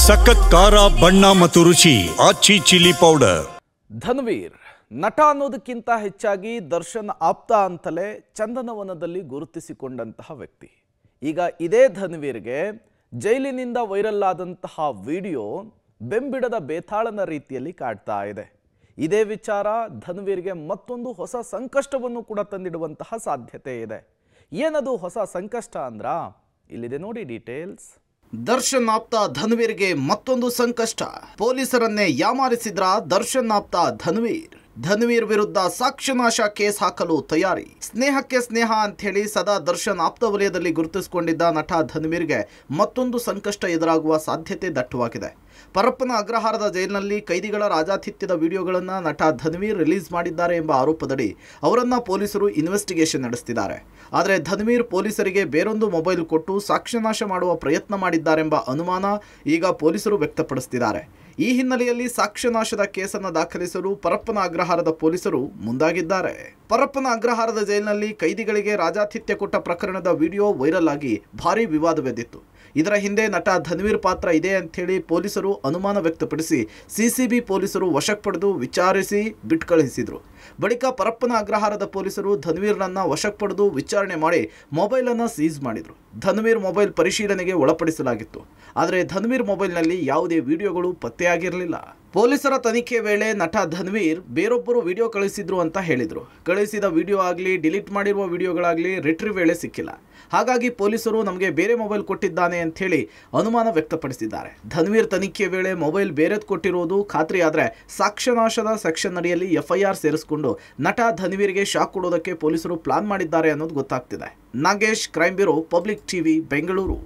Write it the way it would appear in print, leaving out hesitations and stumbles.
ಸಖತ್ ಖಾರ ಬಣ್ಣ ಮತ್ತು ರುಚಿ ಆಚಿ ಚಿಲ್ಲಿ ಪೌಡರ್. ಧನ್ವೀರ್ ನಟ ಅನ್ನೋದಕ್ಕಿಂತ ಹೆಚ್ಚಾಗಿ ದರ್ಶನ್ ಆಪ್ತ ಅಂತಲೇ ಚಂದನವನದಲ್ಲಿ ಗುರುತಿಸಿಕೊಂಡಂತಹ ವ್ಯಕ್ತಿ. ಈಗ ಇದೇ ಧನ್ವೀರ್ಗೆ ಜೈಲಿನಿಂದ ವೈರಲ್ ಆದಂತಹ ವಿಡಿಯೋ ಬೆಂಬಿಡದ ಬೇತಾಳನ ರೀತಿಯಲ್ಲಿ ಕಾಡ್ತಾ ಇದೆ. ಇದೇ ವಿಚಾರ ಧನ್ವೀರ್ಗೆ ಮತ್ತೊಂದು ಹೊಸ ಸಂಕಷ್ಟವನ್ನು ಕೂಡ ತಂದಿಡುವಂತಹ ಸಾಧ್ಯತೆ ಇದೆ. ಏನದು ಹೊಸ ಸಂಕಷ್ಟ ಅಂದ್ರ ಇಲ್ಲಿದೆ ನೋಡಿ ಡೀಟೇಲ್ಸ್. ದರ್ಶನ್ ಆಪ್ತ ಧನ್ವೀರ್ಗೆ ಮತ್ತೊಂದು ಸಂಕಷ್ಟ. ಪೊಲೀಸರನ್ನೇ ಯಾಮಾರಿಸಿದ್ರ ದರ್ಶನ್ ಆಪ್ತ ಧನ್ವೀರ್ ವಿರುದ್ಧ ಸಾಕ್ಷ್ಯನಾಶ ಕೇಸ್ ಹಾಕಲು ತಯಾರಿ. ಸ್ನೇಹಕ್ಕೆ ಸ್ನೇಹ ಅಂತ ಹೇಳಿ ಸದಾ ದರ್ಶನ್ ಆಪ್ತ ವಲಯದಲ್ಲಿ ಗುರುತಿಸಿಕೊಂಡಿದ್ದ ನಟ ಧನ್ವೀರ್ಗೆ ಮತ್ತೊಂದು ಸಂಕಷ್ಟ ಎದುರಾಗುವ ಸಾಧ್ಯತೆ ದಟ್ಟವಾಗಿದೆ. ಪರಪ್ಪನ ಅಗ್ರಹಾರದ ಜೈಲಿನಲ್ಲಿ ಕೈದಿಗಳ ರಾಜಾತಿಥ್ಯದ ವಿಡಿಯೋಗಳನ್ನು ನಟ ಧನ್ವೀರ್ ರಿಲೀಸ್ ಮಾಡಿದ್ದಾರೆ ಎಂಬ ಆರೋಪದಡಿ ಅವರನ್ನ ಪೊಲೀಸರು ಇನ್ವೆಸ್ಟಿಗೇಷನ್ ನಡೆಸುತ್ತಿದ್ದಾರೆ. ಆದರೆ ಧನ್ವೀರ್ ಪೊಲೀಸರಿಗೆ ಬೇರೊಂದು ಮೊಬೈಲ್ ಕೊಟ್ಟು ಸಾಕ್ಷ್ಯನಾಶ ಮಾಡುವ ಪ್ರಯತ್ನ ಮಾಡಿದ್ದಾರೆಂಬ ಅನುಮಾನ ಈಗ ಪೊಲೀಸರು ವ್ಯಕ್ತಪಡಿಸುತ್ತಿದ್ದಾರೆ. ಈ ಹಿನ್ನೆಲೆಯಲ್ಲಿ ಸಾಕ್ಷ್ಯನಾಶದ ಕೇಸನ್ನು ದಾಖಲಿಸಲು ಪರಪ್ಪನ ಅಗ್ರಹಾರದ ಪೊಲೀಸರು ಮುಂದಾಗಿದ್ದಾರೆ. ಪರಪ್ಪನ ಅಗ್ರಹಾರದ ಜೈಲಿನಲ್ಲಿ ಕೈದಿಗಳಿಗೆ ರಾಜಾತಿಥ್ಯ ಕೊಟ್ಟ ಪ್ರಕರಣದ ವಿಡಿಯೋ ವೈರಲ್ ಆಗಿ ಭಾರೀ ವಿವಾದವೆದ್ದಿತ್ತು. ಇದರ ಹಿಂದೆ ನಟ ಧನ್ವೀರ್ ಪಾತ್ರ ಇದೆ ಅಂಥೇಳಿ ಪೊಲೀಸರು ಅನುಮಾನ ವ್ಯಕ್ತಪಡಿಸಿ ಸಿಸಿಬಿ ಪೊಲೀಸರು ವಶಕ್ಕೆ ಪಡೆದು ವಿಚಾರಿಸಿ ಬಿಟ್ಕಳಿಸಿದ್ರು. ಬಳಿಕ ಪರಪ್ಪನ ಅಗ್ರಹಾರದ ಪೊಲೀಸರು ಧನ್ವೀರ್ನನ್ನ ವಶಕ್ಕೆ ಪಡೆದು ವಿಚಾರಣೆ ಮಾಡಿ ಮೊಬೈಲನ್ನು ಸೀಸ್ ಮಾಡಿದ್ರು. ಧನ್ವೀರ್ ಮೊಬೈಲ್ ಪರಿಶೀಲನೆಗೆ ಒಳಪಡಿಸಲಾಗಿತ್ತು. ಆದರೆ ಧನ್ವೀರ್ ಮೊಬೈಲ್ನಲ್ಲಿ ಯಾವುದೇ ವಿಡಿಯೋಗಳು ಪತ್ತೆಯಾಗಿರಲಿಲ್ಲ. ಪೊಲೀಸರ ತನಿಖೆ ವೇಳೆ ನಟ ಧನ್ವೀರ್ ಬೇರೊಬ್ಬರು ವಿಡಿಯೋ ಕಳಿಸಿದ್ರು ಅಂತ ಹೇಳಿದ್ರು. ಕಳಿಸಿದ ವಿಡಿಯೋ ಆಗಲಿ ಡಿಲೀಟ್ ಮಾಡಿರುವ ವಿಡಿಯೋಗಳಾಗಲಿ ರಿಟ್ರೀವ್ ವೇಳೆ ಸಿಕ್ಕಿಲ್ಲ. ಹಾಗಾಗಿ ಪೊಲೀಸರು ನಮಗೆ ಬೇರೆ ಮೊಬೈಲ್ ಕೊಟ್ಟಿದ್ದಾನೆ ಅಂತ ಹೇಳಿ ಅನುಮಾನ ವ್ಯಕ್ತಪಡಿಸಿದ್ದಾರೆ. ಧನ್ವೀರ್ ತನಿಖೆ ವೇಳೆ ಮೊಬೈಲ್ ಬೇರೆದು ಕೊಟ್ಟಿರುವುದು ಖಾತ್ರಿಯಾದರೆ ಸಾಕ್ಷ್ಯನಾಶದ ಸೆಕ್ಷನ್ ಅಡಿಯಲ್ಲಿ ಎಫ್ಐಆರ್ ಸೇರಿಸಿಕೊಂಡು ನಟ ಧನ್ವೀರ್ಗೆ ಶಾಕ್ ಕೊಡೋದಕ್ಕೆ ಪೊಲೀಸರು ಪ್ಲಾನ್ ಮಾಡಿದ್ದಾರೆ ಅನ್ನೋದು ಗೊತ್ತಾಗ್ತಿದೆ. Nagesh, crime bureau, public TV, Bengaluru.